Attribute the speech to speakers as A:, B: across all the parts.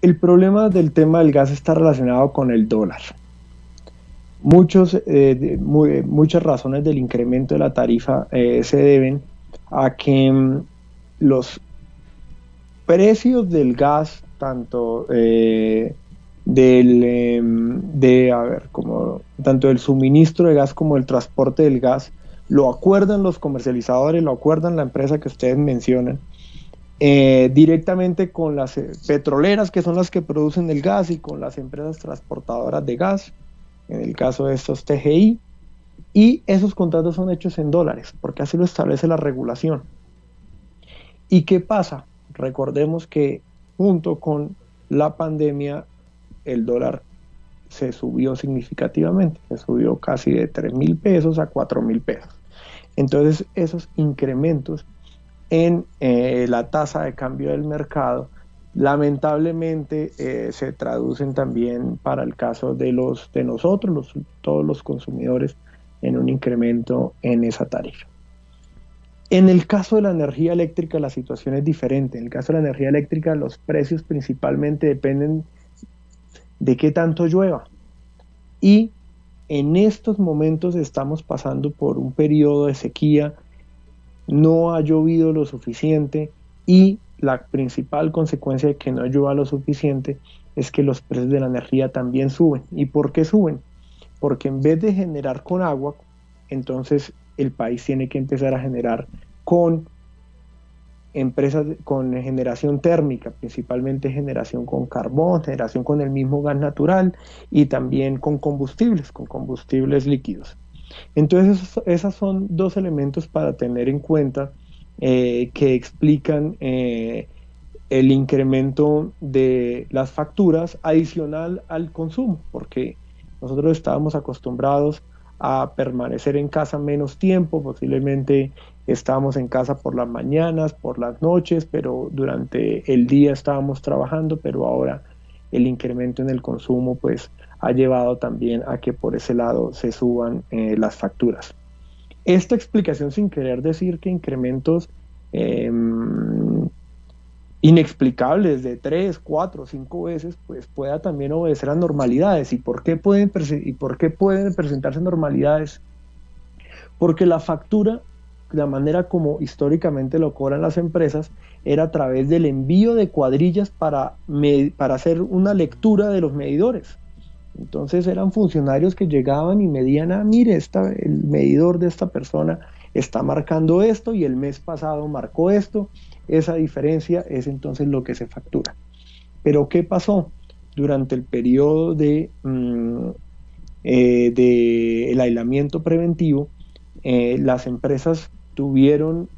A: El problema del tema del gas está relacionado con el dólar. Muchas razones del incremento de la tarifa se deben a que los precios del gas, tanto tanto del suministro de gas como el transporte del gas, lo acuerdan los comercializadores, lo acuerdan la empresa que ustedes mencionan, directamente con las petroleras, que son las que producen el gas, y con las empresas transportadoras de gas, en el caso de estos TGI, y esos contratos son hechos en dólares, porque así lo establece la regulación. ¿Y qué pasa? Recordemos que junto con la pandemia el dólar se subió significativamente, se subió casi de 3.000 pesos a 4.000 pesos. Entonces esos incrementos en la tasa de cambio del mercado lamentablemente se traducen también para el caso de nosotros, todos los consumidores, en un incremento en esa tarifa. En el caso de la energía eléctrica la situación es diferente. En el caso de la energía eléctrica los precios principalmente dependen de qué tanto llueva. Y en estos momentos estamos pasando por un periodo de sequía, no ha llovido lo suficiente, y la principal consecuencia de que no llueva lo suficiente es que los precios de la energía también suben. ¿Y por qué suben? Porque en vez de generar con agua, entonces el país tiene que empezar a generar con empresas con generación térmica, principalmente generación con carbón, generación con el mismo gas natural, y también con combustibles líquidos. Entonces esos son dos elementos para tener en cuenta que explican el incremento de las facturas adicional al consumo, porque nosotros estábamos acostumbrados a permanecer en casa menos tiempo, posiblemente estábamos en casa por las mañanas, por las noches, pero durante el día estábamos trabajando, pero ahora el incremento en el consumo pues ha llevado también a que por ese lado se suban las facturas. Esta explicación, sin querer decir que incrementos inexplicables de 3, 4, 5 veces, pues pueda también obedecer a normalidades. ¿Y por qué pueden presentarse normalidades? Porque la factura, la manera como históricamente lo cobran las empresas, era a través del envío de cuadrillas para hacer una lectura de los medidores. Entonces eran funcionarios que llegaban y medían, mire, el medidor de esta persona está marcando esto y el mes pasado marcó esto. Esa diferencia es entonces lo que se factura. Pero ¿qué pasó? Durante el periodo del aislamiento preventivo, las empresas tuvieron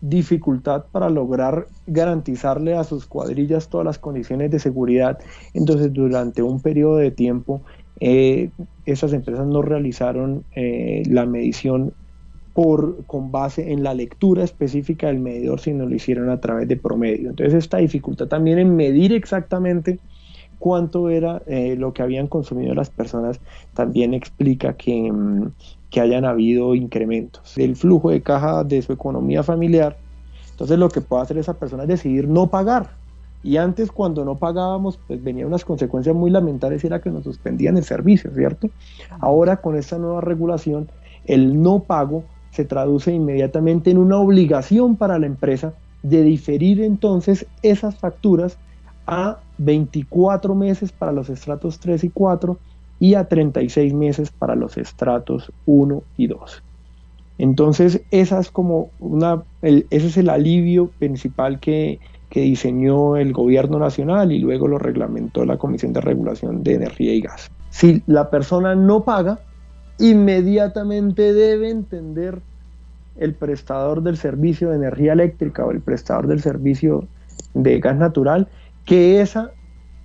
A: dificultad para lograr garantizarle a sus cuadrillas todas las condiciones de seguridad. Entonces durante un periodo de tiempo esas empresas no realizaron la medición con base en la lectura específica del medidor, sino lo hicieron a través de promedio. Entonces esta dificultad también en medir exactamente cuánto era lo que habían consumido las personas también explica que hayan habido incrementos del flujo de caja de su economía familiar. Entonces lo que puede hacer esa persona es decidir no pagar. Y antes, cuando no pagábamos, pues venían unas consecuencias muy lamentables, y era que nos suspendían el servicio, ¿cierto? Ahora, con esta nueva regulación, el no pago se traduce inmediatamente en una obligación para la empresa de diferir entonces esas facturas a 24 meses para los estratos 3 y 4 y a 36 meses para los estratos 1 y 2. Entonces ese es el alivio principal que diseñó el gobierno nacional, y luego lo reglamentó la Comisión de Regulación de Energía y Gas. Si la persona no paga, inmediatamente debe entender el prestador del servicio de energía eléctrica o el prestador del servicio de gas natural que esa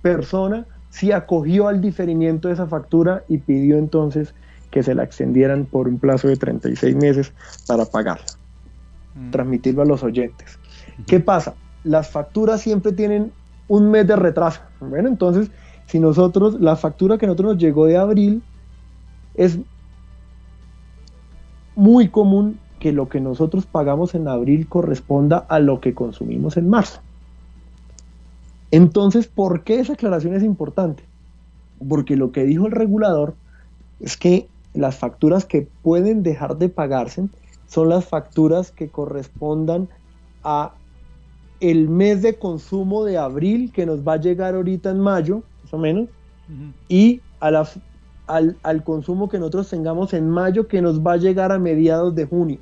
A: persona se acogió al diferimiento de esa factura y pidió entonces que se la extendieran por un plazo de 36 meses para pagarla, transmitirlo a los oyentes. ¿Qué pasa? Las facturas siempre tienen un mes de retraso. Bueno, entonces, si la factura que a nosotros nos llegó de abril, es muy común que lo que nosotros pagamos en abril corresponda a lo que consumimos en marzo. Entonces, ¿por qué esa aclaración es importante? Porque lo que dijo el regulador es que las facturas que pueden dejar de pagarse son las facturas que correspondan a el mes de consumo de abril, que nos va a llegar ahorita en mayo, más o menos, y al consumo que nosotros tengamos en mayo, que nos va a llegar a mediados de junio.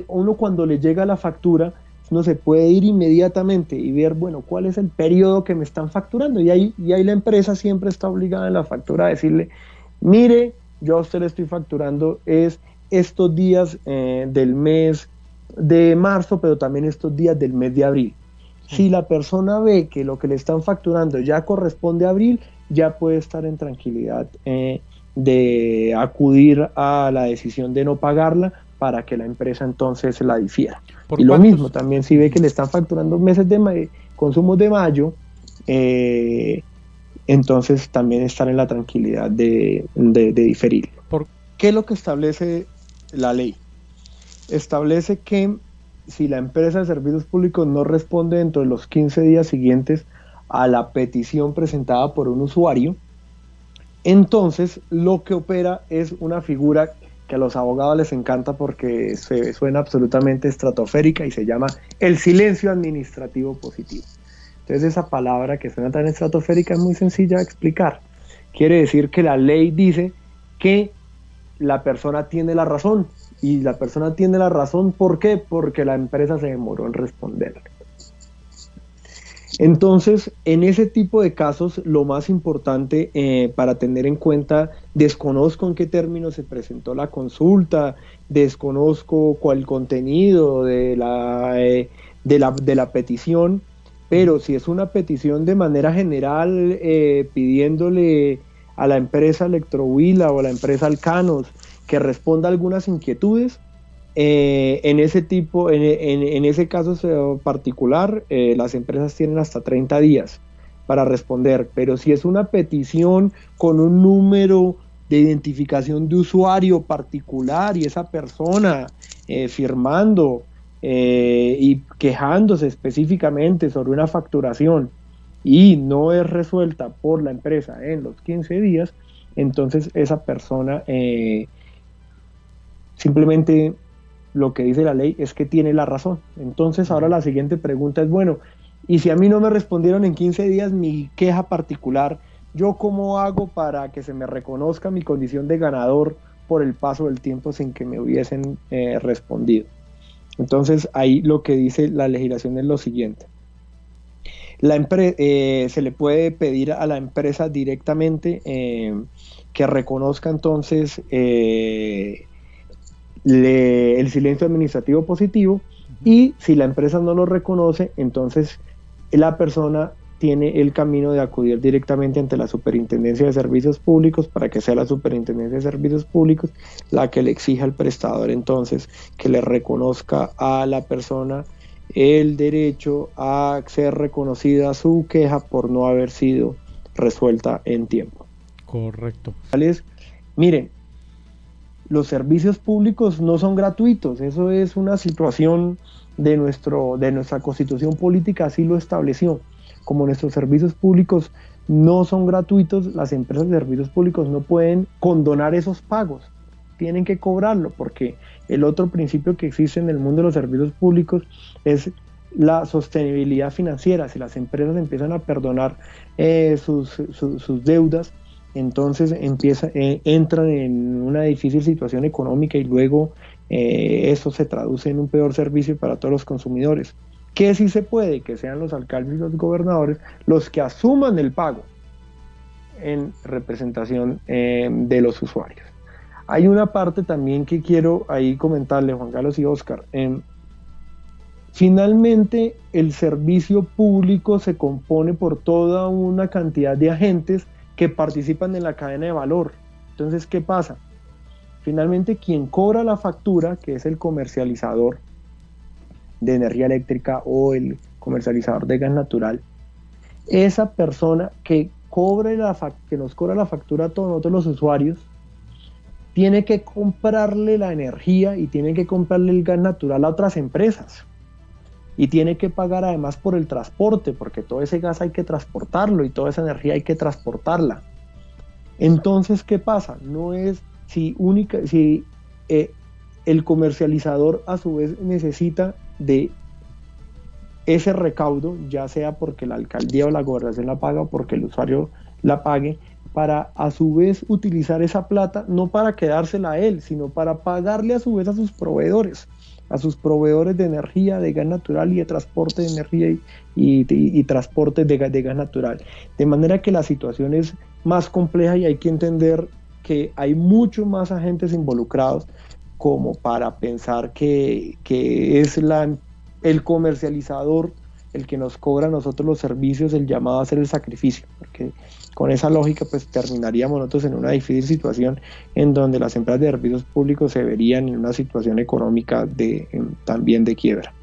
A: Uno, cuando le llega la factura, uno se puede ir inmediatamente y ver, bueno, cuál es el periodo que me están facturando, y ahí la empresa siempre está obligada en la factura a decirle, mire, yo a usted le estoy facturando estos días del mes de marzo, pero también estos días del mes de abril. Si la persona ve que lo que le están facturando ya corresponde a abril, ya puede estar en tranquilidad de acudir a la decisión de no pagarla, para que la empresa entonces la difiera. Y lo mismo, también si ve que le están facturando meses de consumos de mayo, entonces también estar en la tranquilidad de diferir. ¿Qué es lo que establece la ley? Establece que si la empresa de servicios públicos no responde dentro de los 15 días siguientes a la petición presentada por un usuario, entonces lo que opera es una figura que a los abogados les encanta porque suena absolutamente estratosférica y se llama el silencio administrativo positivo. Entonces, esa palabra que suena tan estratosférica es muy sencilla de explicar. Quiere decir que la ley dice que la persona tiene la razón, y la persona tiene la razón, ¿por qué? Porque la empresa se demoró en responderle. Entonces, en ese tipo de casos, lo más importante para tener en cuenta, desconozco en qué términos se presentó la consulta, desconozco cuál contenido de la petición, pero si es una petición de manera general pidiéndole a la empresa Electrohuila o a la empresa Alcanos que responda a algunas inquietudes, en ese caso particular, las empresas tienen hasta 30 días para responder, pero si es una petición con un número de identificación de usuario particular y esa persona firmando y quejándose específicamente sobre una facturación y no es resuelta por la empresa en los 15 días, entonces esa persona simplemente lo que dice la ley es que tiene la razón. Entonces ahora la siguiente pregunta es, bueno, y si a mí no me respondieron en 15 días mi queja particular, ¿yo cómo hago para que se me reconozca mi condición de ganador por el paso del tiempo sin que me hubiesen respondido? Entonces ahí lo que dice la legislación es lo siguiente. Se le puede pedir a la empresa directamente que reconozca entonces el silencio administrativo positivo, y si la empresa no lo reconoce, entonces la persona tiene el camino de acudir directamente ante la Superintendencia de Servicios Públicos, para que sea la Superintendencia de Servicios Públicos la que le exija al prestador entonces que le reconozca a la persona el derecho a ser reconocida su queja por no haber sido resuelta en tiempo.
B: Correcto.
A: Miren, los servicios públicos no son gratuitos, eso es una situación de nuestra Constitución política, así lo estableció. Como nuestros servicios públicos no son gratuitos, las empresas de servicios públicos no pueden condonar esos pagos, tienen que cobrarlo, porque el otro principio que existe en el mundo de los servicios públicos es la sostenibilidad financiera. Si las empresas empiezan a perdonar sus deudas, entonces entran en una difícil situación económica, y luego eso se traduce en un peor servicio para todos los consumidores. Que sí se puede, que sean los alcaldes y los gobernadores los que asuman el pago en representación de los usuarios. Hay una parte también que quiero ahí comentarle, Juan Carlos y Oscar. Finalmente, el servicio público se compone por toda una cantidad de agentes que participan en la cadena de valor. Entonces, ¿qué pasa? Finalmente, quien cobra la factura, que es el comercializador de energía eléctrica o el comercializador de gas natural, esa persona que nos cobra la factura a todos nosotros los usuarios, tiene que comprarle la energía y tiene que comprarle el gas natural a otras empresas. y tiene que pagar además por el transporte, porque todo ese gas hay que transportarlo y toda esa energía hay que transportarla. Entonces, ¿qué pasa? No es si el comercializador a su vez necesita de ese recaudo, ya sea porque la alcaldía o la gobernación la paga o porque el usuario la pague, para a su vez utilizar esa plata no para quedársela a él, sino para pagarle a su vez a sus proveedores de energía, de gas natural y de transporte de energía y transporte de gas natural. De manera que la situación es más compleja y hay que entender que hay muchos más agentes involucrados como para pensar que es el comercializador el que nos cobra a nosotros los servicios, el llamado a hacer el sacrificio, porque con esa lógica pues terminaríamos nosotros en una difícil situación en donde las empresas de servicios públicos se verían en una situación económica también de quiebra.